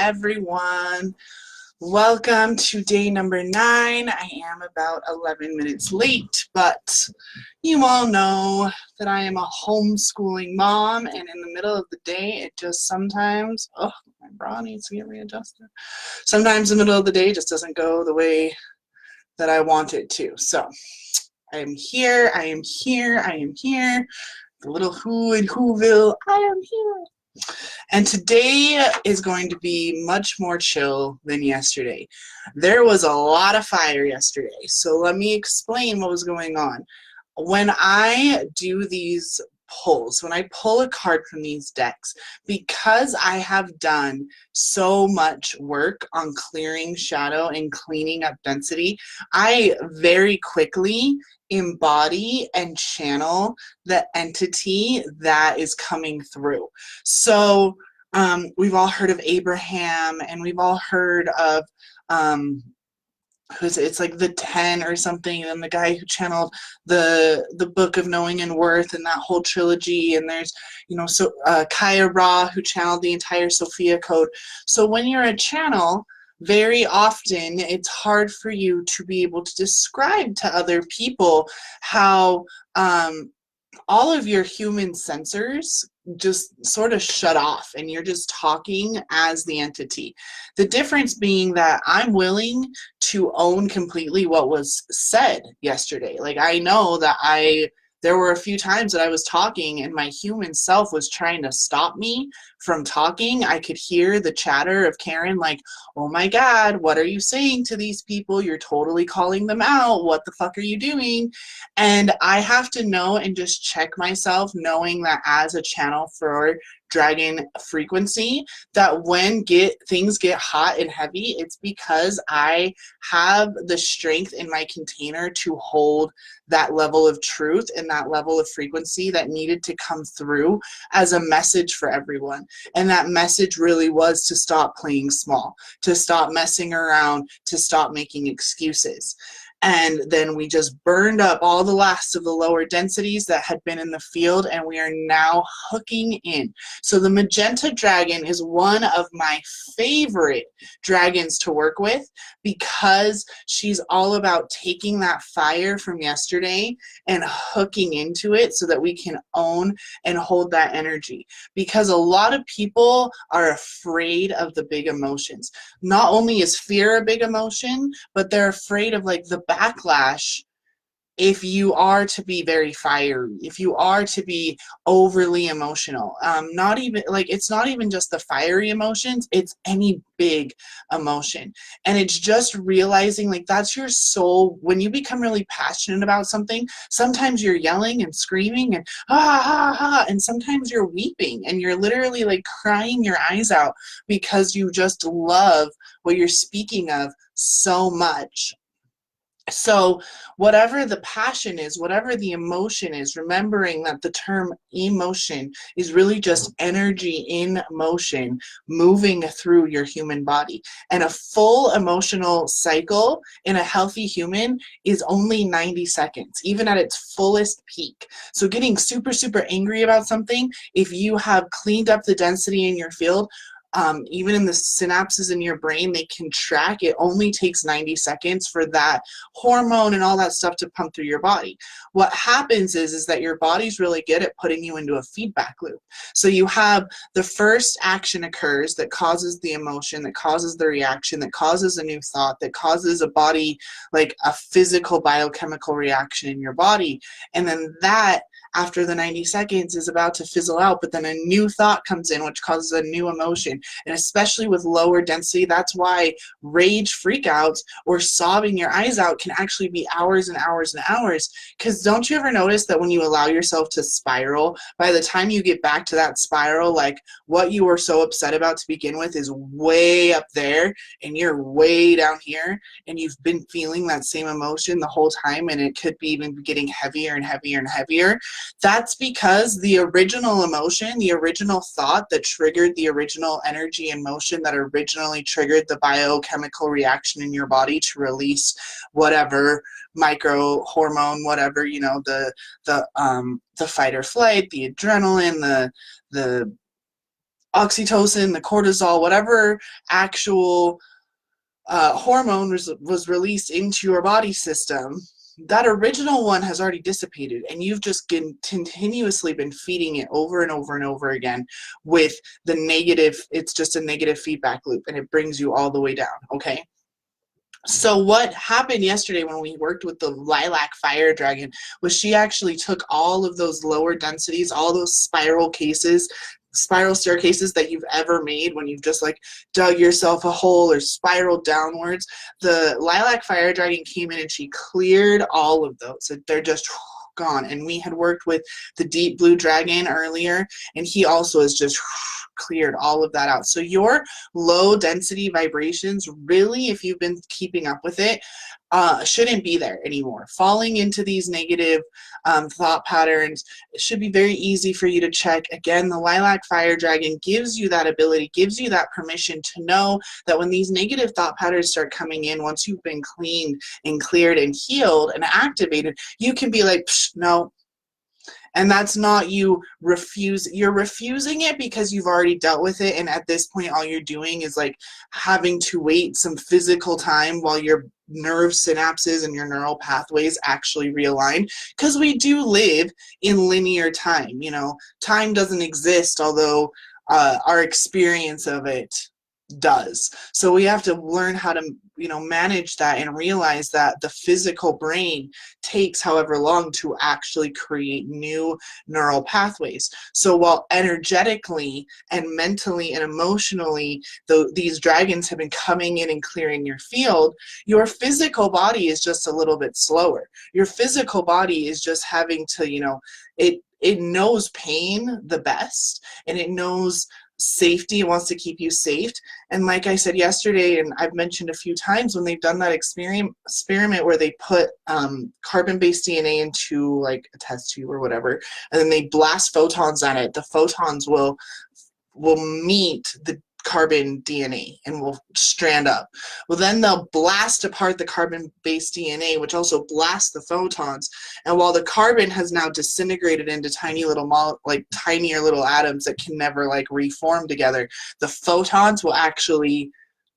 everyone. Welcome to day number 9. I am about 11 minutes late, but you all know that I am a homeschooling mom, and in the middle of the day, it just sometimes, oh, my bra needs to get readjusted. Sometimes the middle of the day just doesn't go the way that I want it to. So I am here, I am here, I am here. The little who in Whoville, I am here. And today is going to be much more chill than yesterday. There was a lot of fire yesterday, so let me explain what was going on. When I do these pulls, when I pull a card from these decks, because I have done so much work on clearing shadow and cleaning up density, I very quickly embody and channel the entity that is coming through. So we've all heard of Abraham, and we've all heard of it's like the 10 or something, and the guy who channeled the Book of Knowing and Worth and that whole trilogy, and there's Kaya Ra, who channeled the entire Sophia Code. So when you're a channel, very often it's hard for you to be able to describe to other people how all of your human sensors just sort of shut off, and you're just talking as the entity. The difference being that I'm willing to own completely what was said yesterday. Like, I know that there were a few times that I was talking and my human self was trying to stop me from talking. I could hear the chatter of Karen like, oh my God, what are you saying to these people? You're totally calling them out. What the fuck are you doing? And I have to know and just check myself, knowing that as a channel for dragon frequency, that when things get hot and heavy, it's because I have the strength in my container to hold that level of truth and that level of frequency that needed to come through as a message for everyone. And that message really was to stop playing small, to stop messing around, to stop making excuses. And then we just burned up all the last of the lower densities that had been in the field, and we are now hooking in. So the Magenta dragon is one of my favorite dragons to work with, because she's all about taking that fire from yesterday and hooking into it so that we can own and hold that energy. Because a lot of people are afraid of the big emotions. Not only is fear a big emotion, but they're afraid of like the backlash if you are to be very fiery, if you are to be overly emotional. Not even like, it's not even just the fiery emotions, it's any big emotion. And it's just realizing like that's your soul. When you become really passionate about something, sometimes you're yelling and screaming and and sometimes you're weeping and you're literally like crying your eyes out because you just love what you're speaking of so much. So whatever the passion is, whatever the emotion is, remembering that the term emotion is really just energy in motion moving through your human body. And a full emotional cycle in a healthy human is only 90 seconds, even at its fullest peak. So getting super, super angry about something, if you have cleaned up the density in your field, even in the synapses in your brain, they can track. It only takes 90 seconds for that hormone and all that stuff to pump through your body. What happens is that your body's really good at putting you into a feedback loop. So you have the first action occurs that causes the emotion, that causes the reaction, that causes a new thought, that causes a body, like a physical biochemical reaction in your body. And then that, after the 90 seconds, is about to fizzle out, but then a new thought comes in, which causes a new emotion. And especially with lower density, that's why rage freakouts or sobbing your eyes out can actually be hours and hours and hours. Because don't you ever notice that when you allow yourself to spiral, by the time you get back to that spiral, like what you were so upset about to begin with is way up there and you're way down here, and you've been feeling that same emotion the whole time, and it could be even getting heavier and heavier and heavier. That's because the original emotion, the original thought that triggered the original energy and motion that originally triggered the biochemical reaction in your body to release whatever micro hormone, whatever, the fight or flight, the adrenaline, the oxytocin, the cortisol, whatever actual hormone was released into your body system, that original one has already dissipated, and you've just continuously been feeding it over and over and over again with the negative. It's just a negative feedback loop, and it brings you all the way down. Okay. So what happened yesterday when we worked with the lilac fire dragon was she actually took all of those lower densities, all those spiral staircases that you've ever made when you've just like dug yourself a hole or spiraled downwards. The lilac fire dragon came in and she cleared all of those. They're just gone. And we had worked with the deep blue dragon earlier, and he also has just cleared all of that out. So your low density vibrations, really, if you've been keeping up with it, shouldn't be there anymore. Falling into these negative thought patterns, it should be very easy for you to check. Again, the lilac fire dragon gives you that ability, gives you that permission to know that when these negative thought patterns start coming in, once you've been cleaned and cleared and healed and activated, you can be like, no. And that's not you you're refusing it because you've already dealt with it, and at this point all you're doing is like having to wait some physical time while your nerve synapses and your neural pathways actually realign, because we do live in linear time. Time doesn't exist, although our experience of it does. So we have to learn how to manage that and realize that the physical brain takes however long to actually create new neural pathways. So while energetically and mentally and emotionally these dragons have been coming in and clearing your field, your physical body is just a little bit slower. Your physical body is just having to, it knows pain the best, and it knows safety. It wants to keep you safe. And like I said yesterday, and I've mentioned a few times, when they've done that experiment where they put carbon-based DNA into like a test tube or whatever, and then they blast photons at it, the photons will meet the carbon DNA and will strand up. Well, then they'll blast apart the carbon-based DNA, which also blasts the photons. And while the carbon has now disintegrated into tinier little atoms that can never reform together, the photons will actually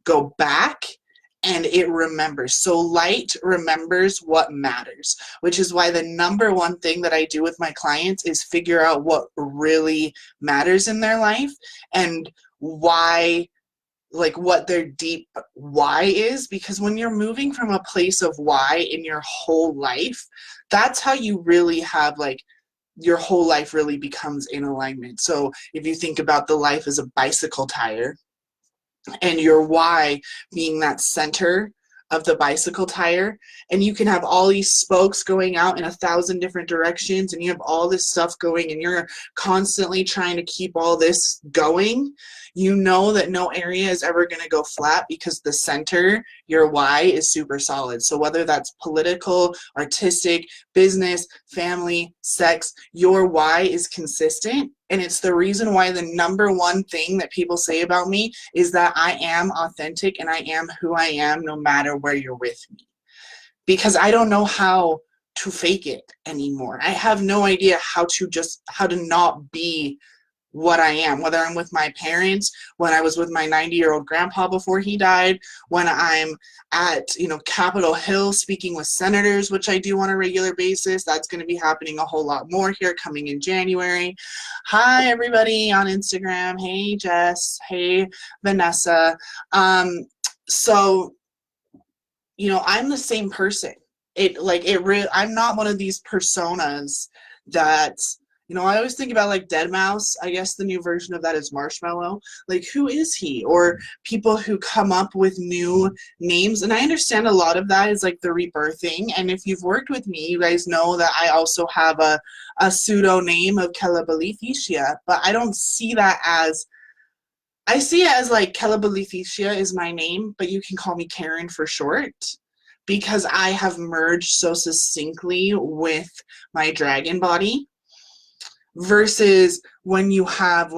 go back, and it remembers. So light remembers what matters, which is why the number one thing that I do with my clients is figure out what really matters in their life and why, what their deep why is. Because when you're moving from a place of why in your whole life, that's how you really have your whole life really becomes in alignment. So if you think about the life as a bicycle tire, and your why being that center of the bicycle tire, and you can have all these spokes going out in 1,000 different directions, and you have all this stuff going, and you're constantly trying to keep all this going, you know that no area is ever going to go flat, because the center, your why, is super solid. So whether that's political, artistic, business, family, sex, your why is consistent. And it's the reason why the number one thing that people say about me is that I am authentic and I am who I am no matter where you're with me. Because I don't know how to fake it anymore. I have no idea how to not be what I am, whether I'm with my parents, when I was with my 90-year-old grandpa before he died, when I'm at, Capitol Hill speaking with senators, which I do on a regular basis. That's going to be happening a whole lot more here coming in January. Hi, everybody on Instagram. Hey, Jess. Hey, Vanessa. So, I'm the same person. I'm not one of these personas that, I always think about Deadmau5. I guess the new version of that is Marshmallow. Who is he? Or people who come up with new names. And I understand a lot of that is the rebirthing. And if you've worked with me, you guys know that I also have a pseudo name of Kelabalithicia, but I don't see that as, I see it as Kelabalithicia is my name, but you can call me Karen for short, because I have merged so succinctly with my dragon body. Versus when you have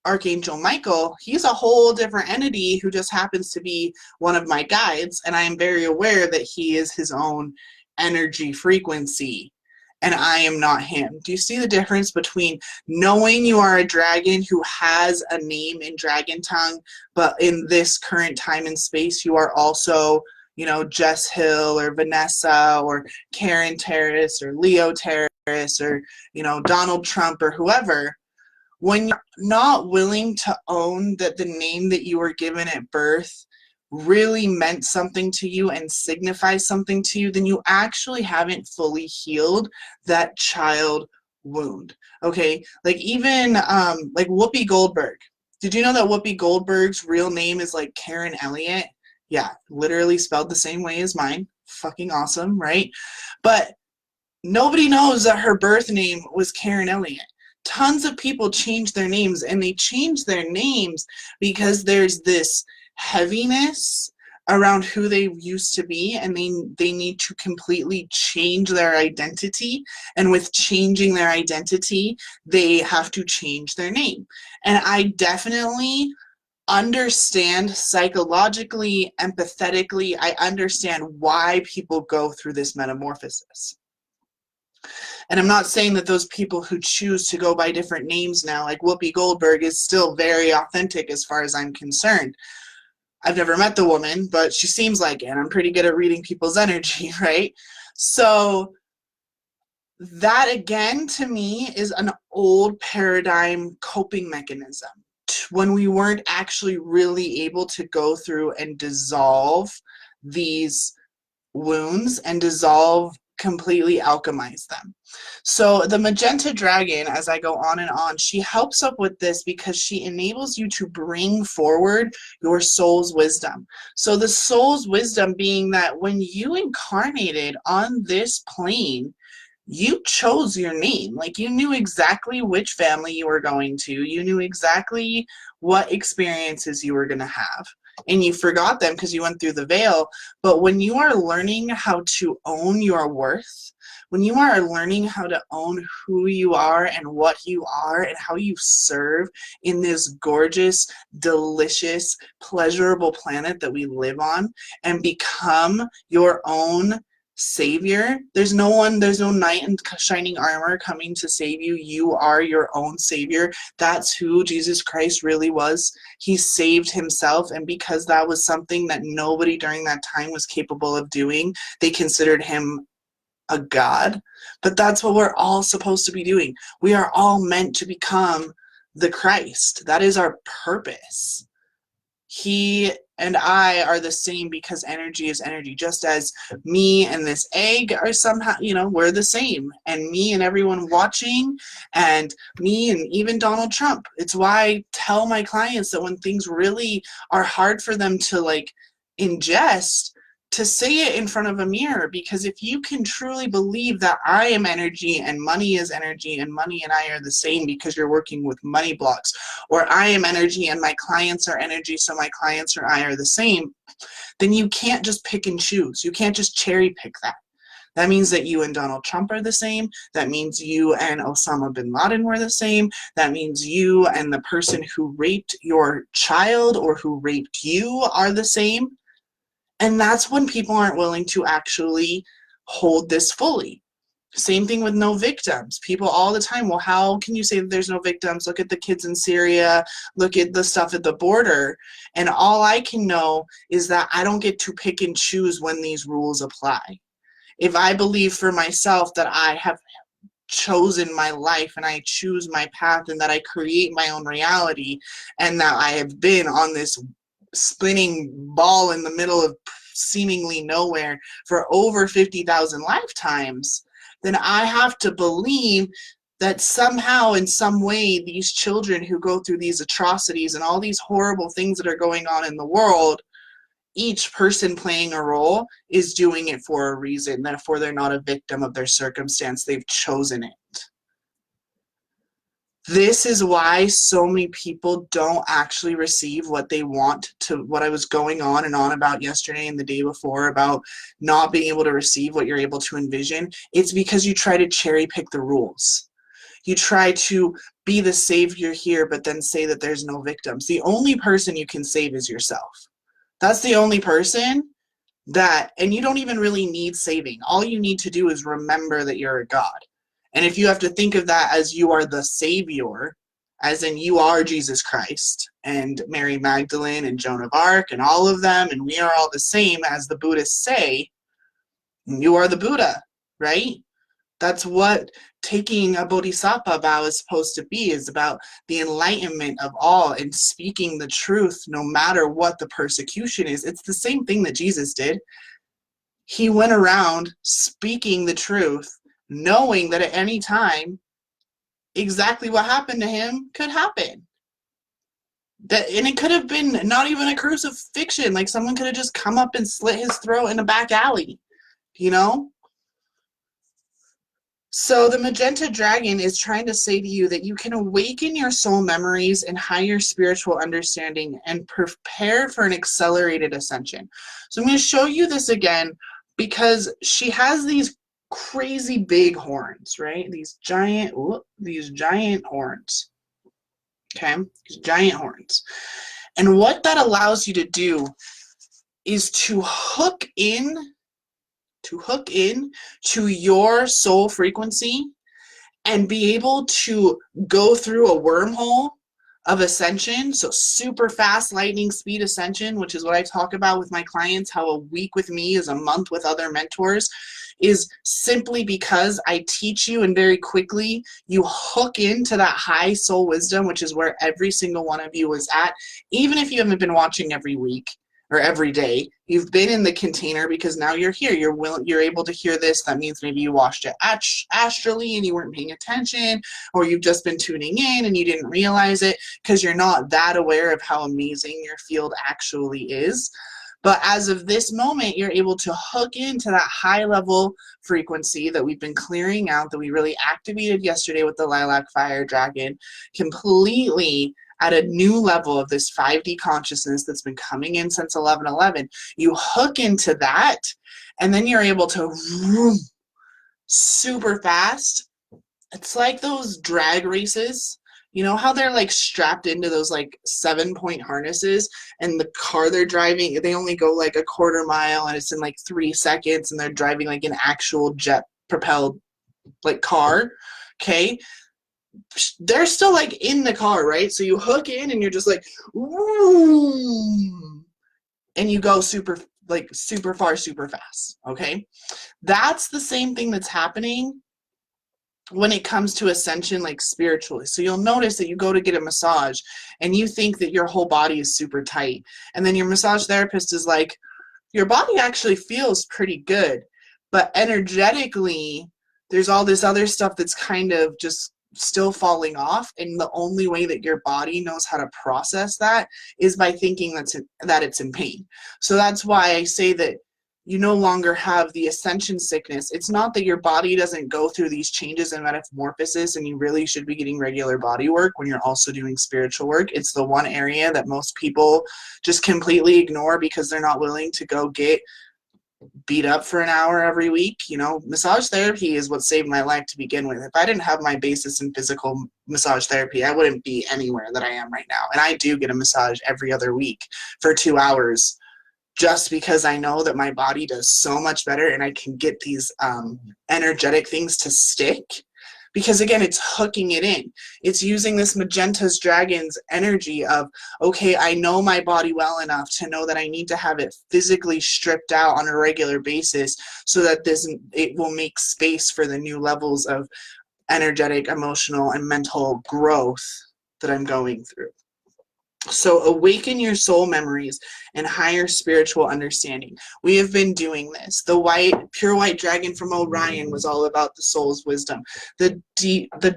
Archangel Michael, he's a whole different entity who just happens to be one of my guides, and I am very aware that he is his own energy frequency. and I am not him. Do you see the difference between knowing you are a dragon who has a name in dragon tongue, but in this current time and space, you are also, you know, Jess Hill or Vanessa or Karen Terrace or Leo Terrace or, you know, Donald Trump or whoever? When you're not willing to own that the name that you were given at birth really meant something to you and signifies something to you, then you actually haven't fully healed that child wound. Okay, like even like Whoopi Goldberg. Did you know that Whoopi Goldberg's real name is like Karen Elliott? Yeah, literally spelled the same way as mine. Fucking awesome, right? But nobody knows that her birth name was Karen Elliott. Tons of people change their names, and they change their names because there's this heaviness around who they used to be, and they need to completely change their identity. And with changing their identity, they have to change their name. And I definitely understand psychologically, empathetically, I understand why people go through this metamorphosis. And I'm not saying that those people who choose to go by different names now, like Whoopi Goldberg, is still very authentic as far as I'm concerned. I've never met the woman, but she seems like it, and I'm pretty good at reading people's energy, right? So that, again, to me, is an old paradigm coping mechanism. When we weren't actually really able to go through and dissolve these wounds and completely alchemize them. So the Magenta Dragon, as I go on and on, she helps up with this because she enables you to bring forward your soul's wisdom. So the soul's wisdom being that when you incarnated on this plane, you chose your name. Like, you knew exactly which family you were going to. You knew exactly what experiences you were going to have. And you forgot them because you went through the veil. But when you are learning how to own your worth, when you are learning how to own who you are and what you are and how you serve in this gorgeous, delicious, pleasurable planet that we live on, and become your own savior. There's no knight in shining armor coming to save you. You are your own savior. That's who Jesus Christ really was. He saved himself, and because that was something that nobody during that time was capable of doing, they considered him a god. But that's what we're all supposed to be doing. We are all meant to become the Christ. That is our purpose. He and I are the same because energy is energy. Just as me and this egg are somehow, we're the same. And me and everyone watching, and me and even Donald Trump. It's why I tell my clients that when things really are hard for them to ingest, to say it in front of a mirror. Because if you can truly believe that I am energy and money is energy and money and I are the same because you're working with money blocks, or I am energy and my clients are energy so my clients or I are the same, then you can't just pick and choose. You can't just cherry pick that. That means that you and Donald Trump are the same. That means you and Osama bin Laden were the same. That means you and the person who raped your child or who raped you are the same. And that's when people aren't willing to actually hold this fully. Same thing with no victims. People all the time, well, how can you say that there's no victims? Look at the kids in Syria. Look at the stuff at the border. And all I can know is that I don't get to pick and choose when these rules apply. If I believe for myself that I have chosen my life and I choose my path and that I create my own reality and that I have been on this spinning ball in the middle of seemingly nowhere for over 50,000 lifetimes, then I have to believe that somehow, in some way, these children who go through these atrocities and all these horrible things that are going on in the world, each person playing a role is doing it for a reason. Therefore, they're not a victim of their circumstance. They've chosen it. This is why so many people don't actually receive what they want, to what I was going on and on about yesterday and the day before about not being able to receive what you're able to envision. It's because you try to cherry pick the rules. You try to be the savior here, but then say that there's no victims. The only person you can save is yourself. That's the only person and you don't even really need saving. All you need to do is remember that you're a God. And if you have to think of that as you are the Savior, as in you are Jesus Christ and Mary Magdalene and Joan of Arc and all of them, and we are all the same, as the Buddhists say, you are the Buddha, right? That's what taking a bodhisattva vow is supposed to be, is about the enlightenment of all and speaking the truth no matter what the persecution is. It's the same thing that Jesus did. He went around speaking the truth, knowing that at any time, exactly what happened to him could happen. And it could have been not even a crucifixion. Like someone could have just come up and slit his throat in a back alley, you know? So the Magenta Dragon is trying to say to you that you can awaken your soul memories and higher spiritual understanding and prepare for an accelerated ascension. So I'm going to show you this again because she has these crazy big horns, right? These giant horns. Okay? These giant horns. And what that allows you to do is to hook in to your soul frequency and be able to go through a wormhole of ascension. So super fast lightning speed ascension, which is what I talk about with my clients, how a week with me is a month with other mentors, is simply because I teach you, and very quickly you hook into that high soul wisdom, which is where every single one of you is at. Even if you haven't been watching every week or every day, you've been in the container because now you're here. You're able to hear this. That means maybe you watched it astrally and you weren't paying attention, or you've just been tuning in and you didn't realize it because you're not that aware of how amazing your field actually is. But as of this moment, you're able to hook into that high level frequency that we've been clearing out, that we really activated yesterday with the Lilac Fire Dragon, completely at a new level of this 5D consciousness that's been coming in since 11/11. You hook into that, and then you're able to super fast. It's like those drag races. You know how they're like strapped into those like 7-point harnesses, and the car they're driving, they only go like a quarter mile and it's in like 3 seconds, and they're driving like an actual jet propelled like car. Okay, they're still like in the car, right? So you hook in and you're just like, woo, and you go super far, super fast. Okay, that's the same thing that's happening when it comes to ascension, like spiritually. So you'll notice that you go to get a massage and you think that your whole body is super tight, and then your massage therapist is like, your body actually feels pretty good, but energetically there's all this other stuff that's kind of just still falling off, and the only way that your body knows how to process that is by thinking that it's in pain. So that's why I say that you no longer have the ascension sickness. It's not that your body doesn't go through these changes and metamorphosis and you really should be getting regular body work when you're also doing spiritual work. It's the one area that most people just completely ignore because they're not willing to go get beat up for an hour every week. You know, massage therapy is what saved my life to begin with. If I didn't have my basis in physical massage therapy, I wouldn't be anywhere that I am right now. And I do get a massage every other week for 2 hours, just because I know that my body does so much better and I can get these energetic things to stick. Because again, it's hooking it in. It's using this Magenta's Dragon's energy of, okay, I know my body well enough to know that I need to have it physically stripped out on a regular basis so that it will make space for the new levels of energetic, emotional, and mental growth that I'm going through. So awaken your soul memories and higher spiritual understanding. We have been doing this. The pure white dragon from Orion was all about the soul's wisdom. The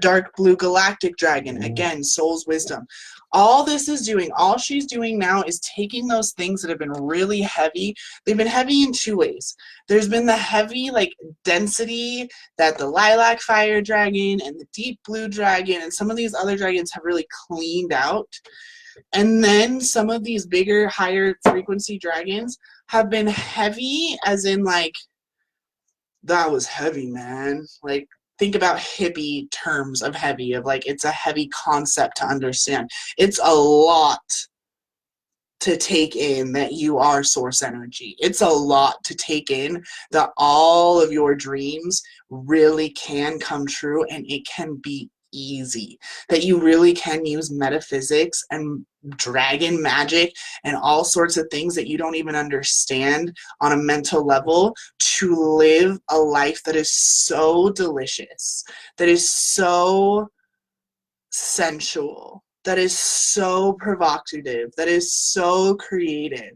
dark blue galactic dragon, again, soul's wisdom. All she's doing now is taking those things that have been really heavy. They've been heavy in 2 ways. There's been the heavy density that the lilac fire dragon and the deep blue dragon and some of these other dragons have really cleaned out. And then some of these bigger, higher frequency dragons have been heavy, as in that was heavy, man. Think about hippie terms of heavy, of it's a heavy concept to understand. It's a lot to take in that you are source energy. It's a lot to take in that all of your dreams really can come true, and it can be easy, that you really can use metaphysics and dragon magic and all sorts of things that you don't even understand on a mental level to live a life that is so delicious, that is so sensual, that is so provocative, that is so creative,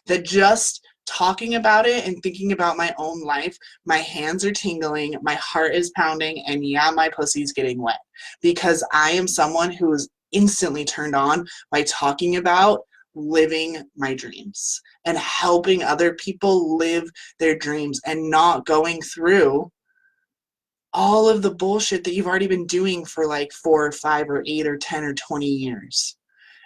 that just talking about it and thinking about my own life, my hands are tingling, my heart is pounding, and yeah, my pussy's getting wet, because I am someone who is instantly turned on by talking about living my dreams and helping other people live their dreams and not going through all of the bullshit that you've already been doing for like 4 or 5 or 8 or 10 or 20 years,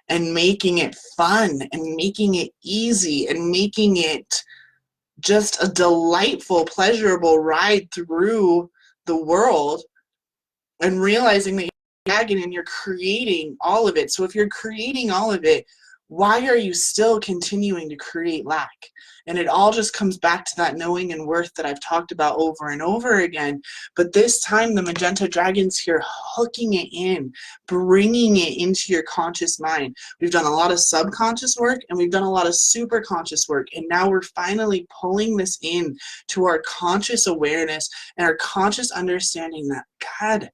and making it fun and making it easy and making it just a delightful, pleasurable ride through the world, and realizing that you're dragging and you're creating all of it. So if you're creating all of it, why are you still continuing to create lack? And it all just comes back to that knowing and worth that I've talked about over and over again. But this time, the Magenta Dragon's here, hooking it in, bringing it into your conscious mind. We've done a lot of subconscious work, and we've done a lot of super conscious work. And now we're finally pulling this in to our conscious awareness and our conscious understanding that, God,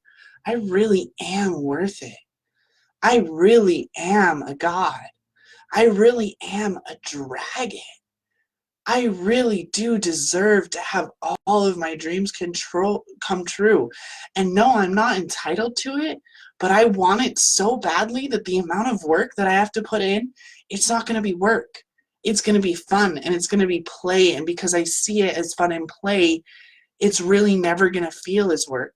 I really am worth it. I really am a god. I really am a dragon. I really do deserve to have all of my dreams come true. And no, I'm not entitled to it, but I want it so badly that the amount of work that I have to put in, it's not going to be work. It's going to be fun, and it's going to be play. And because I see it as fun and play, it's really never going to feel as work.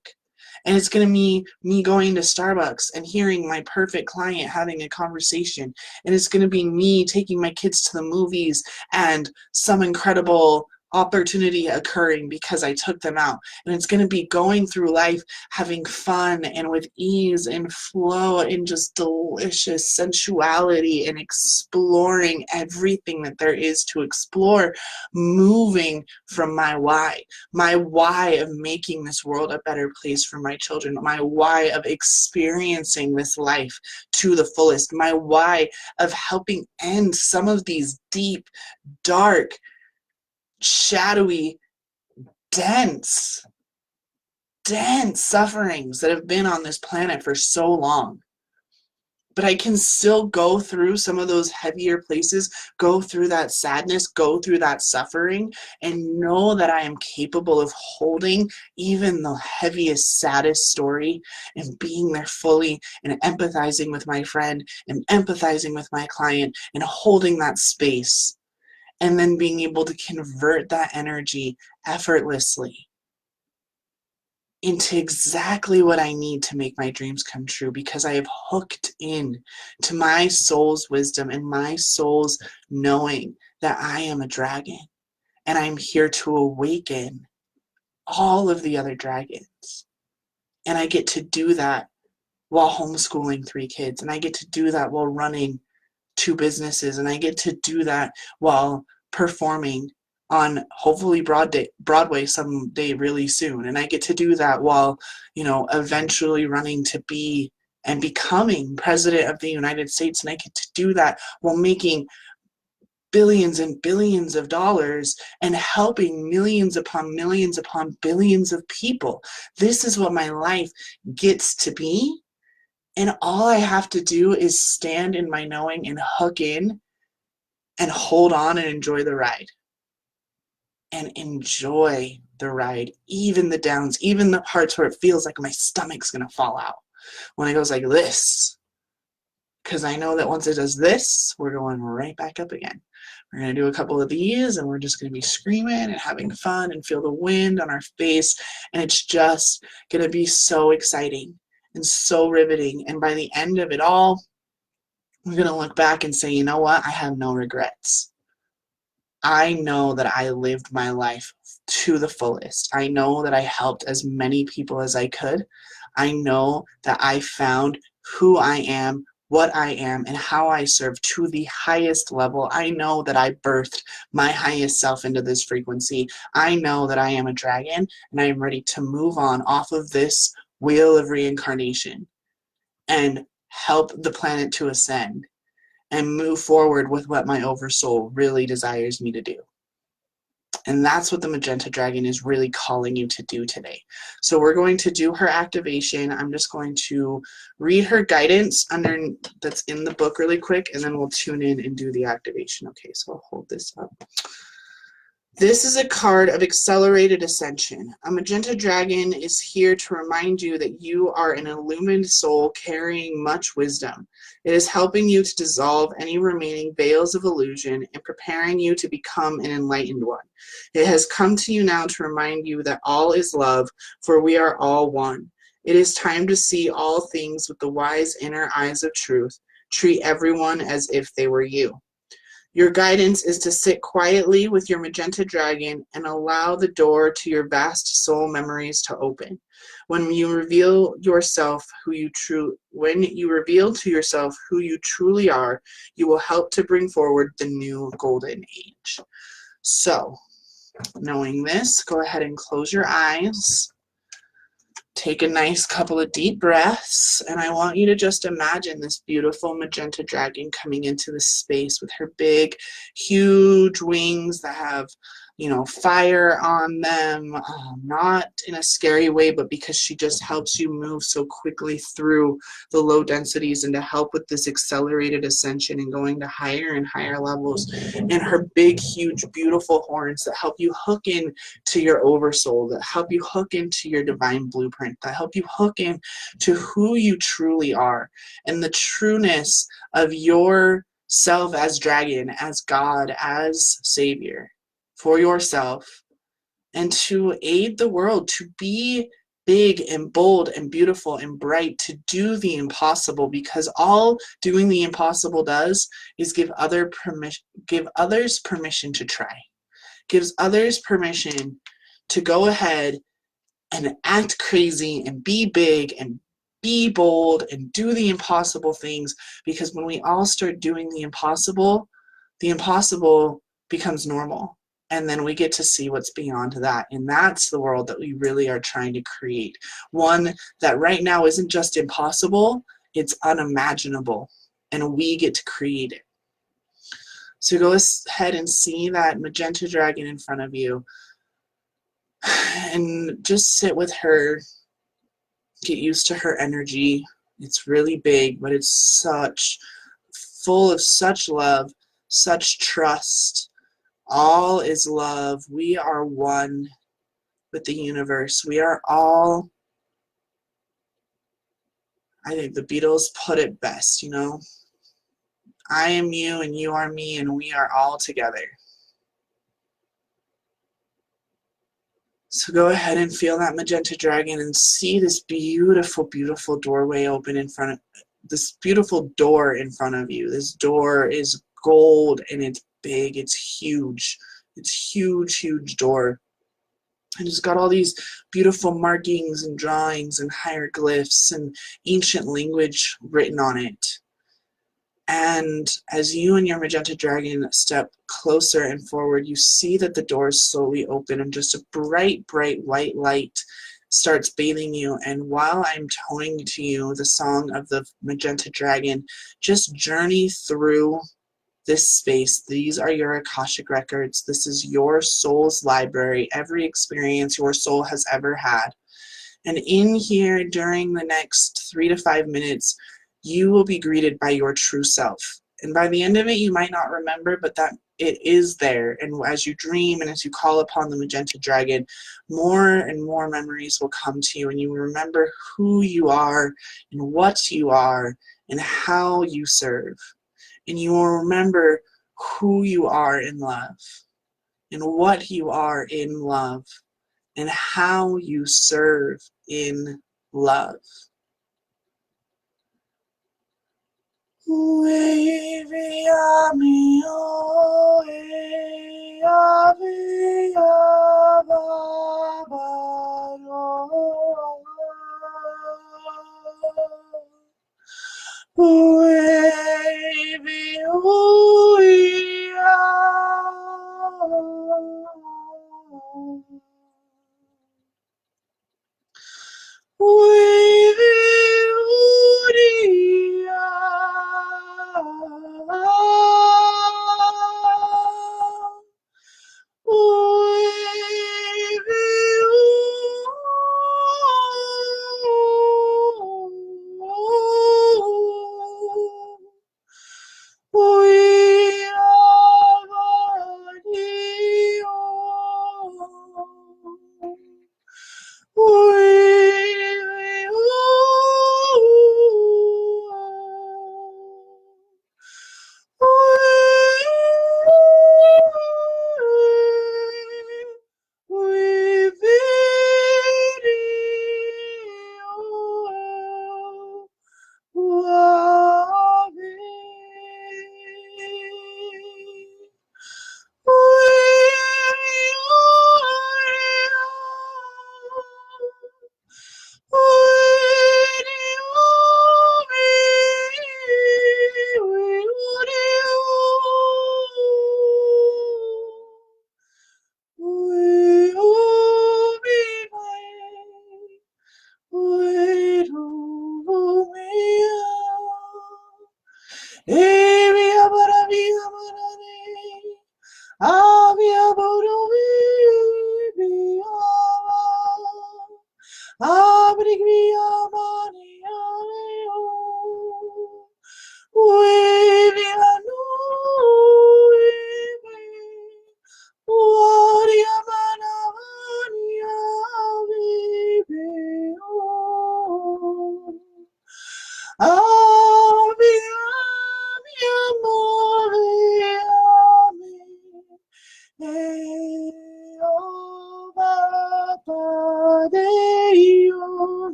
And it's going to be me going to Starbucks and hearing my perfect client having a conversation. And it's going to be me taking my kids to the movies and some incredible opportunity occurring because I took them out. And it's going to be going through life having fun and with ease and flow and just delicious sensuality and exploring everything that there is to explore, moving from my why of making this world a better place for my children, my why of experiencing this life to the fullest, my why of helping end some of these deep, dark, shadowy, dense sufferings that have been on this planet for so long. But I can still go through some of those heavier places, go through that sadness, go through that suffering, and know that I am capable of holding even the heaviest, saddest story and being there fully and empathizing with my friend and empathizing with my client and holding that space, and then being able to convert that energy effortlessly into exactly what I need to make my dreams come true, because I have hooked in to my soul's wisdom and my soul's knowing that I am a dragon, and I'm here to awaken all of the other dragons. And I get to do that while homeschooling 3 kids, and I get to do that while running 2 businesses, and I get to do that while performing on hopefully Broadway someday really soon, and I get to do that while, eventually running to be and becoming president of the United States, and I get to do that while making billions and billions of dollars and helping millions upon billions of people. This is what my life gets to be. And all I have to do is stand in my knowing and hook in and hold on and enjoy the ride. And enjoy the ride, even the downs, even the parts where it feels like my stomach's going to fall out. When it goes like this, because I know that once it does this, we're going right back up again. We're going to do a couple of these, and we're just going to be screaming and having fun and feel the wind on our face. And it's just going to be so exciting and so riveting. And by the end of it all, we're going to look back and say, you know what? I have no regrets. I know that I lived my life to the fullest. I know that I helped as many people as I could. I know that I found who I am, what I am and how I serve to the highest level. I know that I birthed my highest self into this frequency. I know that I am a dragon and I am ready to move on off of this wheel of reincarnation and help the planet to ascend and move forward with what my oversoul really desires me to do. And that's what the Magenta Dragon is really calling you to do today. So we're going to do her activation. I'm just going to read her guidance that's in the book really quick, and then we'll tune in and do the activation. Okay, so I'll hold this up. This is a card of accelerated ascension. A magenta dragon is here to remind you that you are an illumined soul carrying much wisdom. It is helping you to dissolve any remaining veils of illusion and preparing you to become an enlightened one. It has come to you now to remind you that all is love, for we are all one. It is time to see all things with the wise inner eyes of truth. Treat everyone as if they were you. Your guidance is to sit quietly with your magenta dragon and allow the door to your vast soul memories to open. When you reveal to yourself who you truly are, you will help to bring forward the new golden age. So, knowing this, go ahead and close your eyes. Take a nice couple of deep breaths, and I want you to just imagine this beautiful magenta dragon coming into this space with her big, huge wings that have, fire on them, not in a scary way, but because she just helps you move so quickly through the low densities and to help with this accelerated ascension and going to higher and higher levels. And her big, huge, beautiful horns that help you hook in to your oversoul, that help you hook into your divine blueprint, that help you hook in to who you truly are and the trueness of your self as dragon, as God, as Savior for yourself, and to aid the world to be big and bold and beautiful and bright, to do the impossible, because all doing the impossible does is give others permission to try. Gives others permission to go ahead and act crazy and be big and be bold and do the impossible things, because when we all start doing the impossible becomes normal. And then we get to see what's beyond that. And that's the world that we really are trying to create. One that right now isn't just impossible, it's unimaginable. And we get to create it. So go ahead and see that magenta dragon in front of you. And just sit with her. Get used to her energy. It's really big, but it's full of such love, such trust. All is love. We are one with the universe. We are all, I think the Beatles put it best, I am you and you are me and we are all together. So go ahead and feel that magenta dragon and see this beautiful, beautiful doorway open in front of this beautiful door in front of you. This door is gold and it's big, it's huge. It's huge, huge door. And it's got all these beautiful markings and drawings and hieroglyphs and ancient language written on it. And as you and your magenta dragon step closer and forward, you see that the doors slowly open and just a bright, bright white light starts bathing you. And while I'm toning to you the song of the magenta dragon, just journey through this space. These are your Akashic records. This is your soul's library, every experience your soul has ever had. And in here, during the next 3 to 5 minutes, you will be greeted by your true self. And by the end of it, you might not remember, but that it is there. And as you dream and as you call upon the magenta dragon, more and more memories will come to you, and you remember who you are and what you are and how you serve. And you will remember who you are in love and what you are in love and how you serve in love.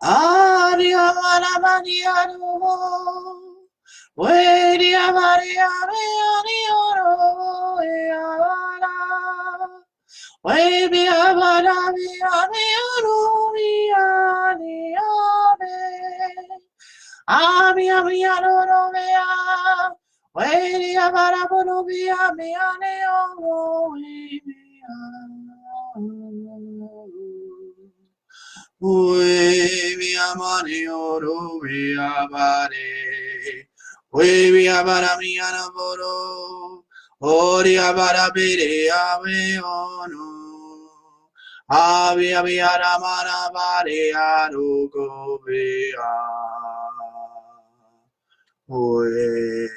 Aria Mara Maria Wedia Maria Oro Eara Webi Abada Oro Abia Miano Mea Wedia Baraboro Bia Mianeo we amare oro we abare we abara mi anaboro ori abara bere ave ono avi avi aramana bare arugo we we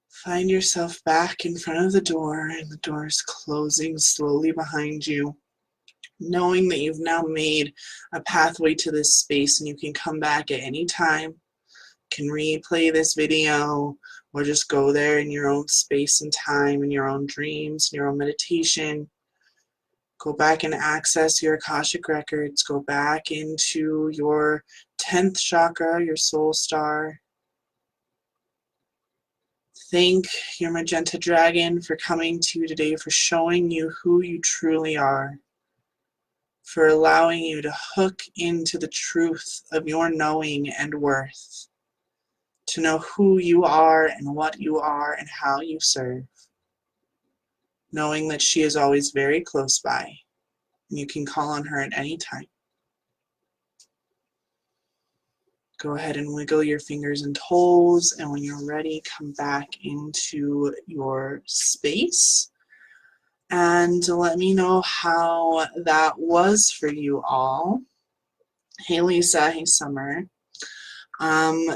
Find yourself back in front of the door, and the door is closing slowly behind you, knowing that you've now made a pathway to this space and you can come back at any time, can replay this video, or just go there in your own space and time, in your own dreams, in your own meditation. Go back and access your Akashic records. Go back into your 10th chakra, your soul star. Thank your Magenta Dragon for coming to you today, for showing you who you truly are, for allowing you to hook into the truth of your knowing and worth, to know who you are and what you are and how you serve, knowing that she is always very close by and you can call on her at any time. Go ahead and wiggle your fingers and toes, and when you're ready, come back into your space and let me know how that was for you all. Hey Lisa, hey Summer.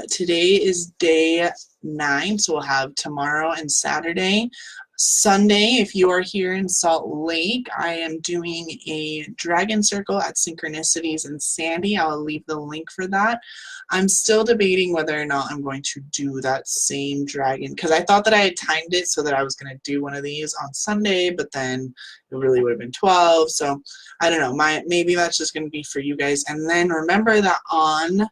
Today is day 9, so we'll have tomorrow and Saturday. Sunday, if you are here in Salt Lake, I am doing a dragon circle at Synchronicities in Sandy. I'll leave the link for that. I'm still debating whether or not I'm going to do that same dragon, because I thought that I had timed it so that I was going to do one of these on Sunday, but then it really would have been 12. So I don't know. Maybe that's just going to be for you guys. And then remember that on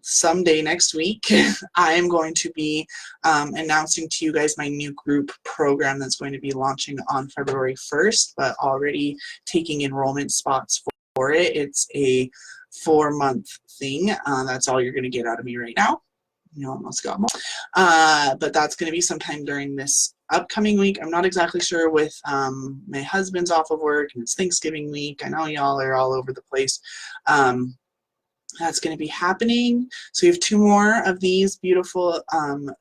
someday next week, I am going to be announcing to you guys my new group program that's going to be launching on February 1st, but already taking enrollment spots for it. It's a 4-month thing. That's all you're going to get out of me right now. You almost got more. But that's going to be sometime during this upcoming week. I'm not exactly sure with my husband's off of work and it's Thanksgiving week. I know y'all are all over the place. That's going to be happening. So we have 2 more of these beautiful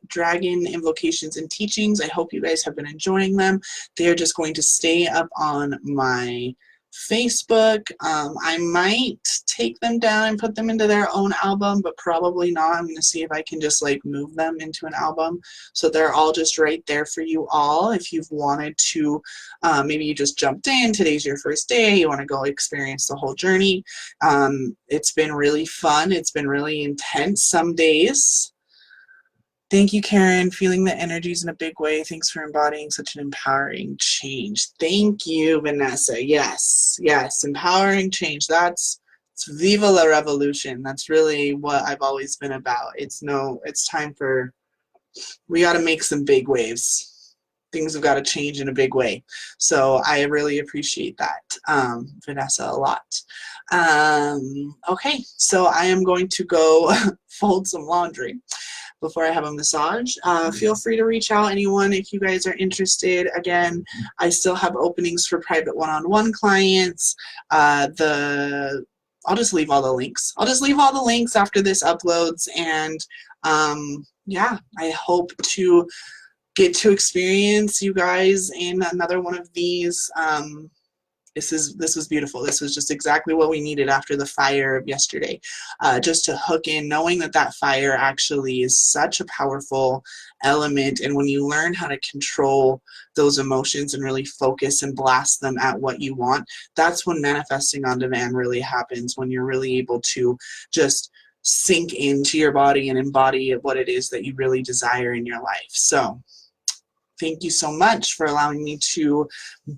dragon invocations and teachings. I hope you guys have been enjoying them. They're just going to stay up on my Facebook. I might take them down and put them into their own album, but probably not. I'm going to see if I can just like move them into an album. So they're all just right there for you all. If you've wanted to, maybe you just jumped in, today's your first day, you want to go experience the whole journey. It's been really fun. It's been really intense some days. Thank you, Karen. Feeling the energies in a big way. Thanks for embodying such an empowering change. Thank you, Vanessa. Yes, yes, empowering change. It's Viva la Revolution. That's really what I've always been about. It's time for, we got to make some big waves. Things have got to change in a big way. So I really appreciate that, Vanessa, a lot. Okay, so I am going to go fold some laundry before I have a massage. Feel free to reach out, anyone, if you guys are interested. Again, I still have openings for private one-on-one clients. I'll just leave all the links. I'll just leave all the links after this uploads, and yeah, I hope to get to experience you guys in another one of these this was beautiful. This was just exactly what we needed after the fire of yesterday. Just to hook in, knowing that that fire actually is such a powerful element. And when you learn how to control those emotions and really focus and blast them at what you want, that's when manifesting on demand really happens, when you're really able to just sink into your body and embody what it is that you really desire in your life. So thank you so much for allowing me to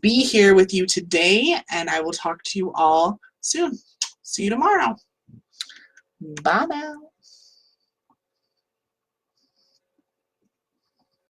be here with you today, and I will talk to you all soon. See you tomorrow. Bye now.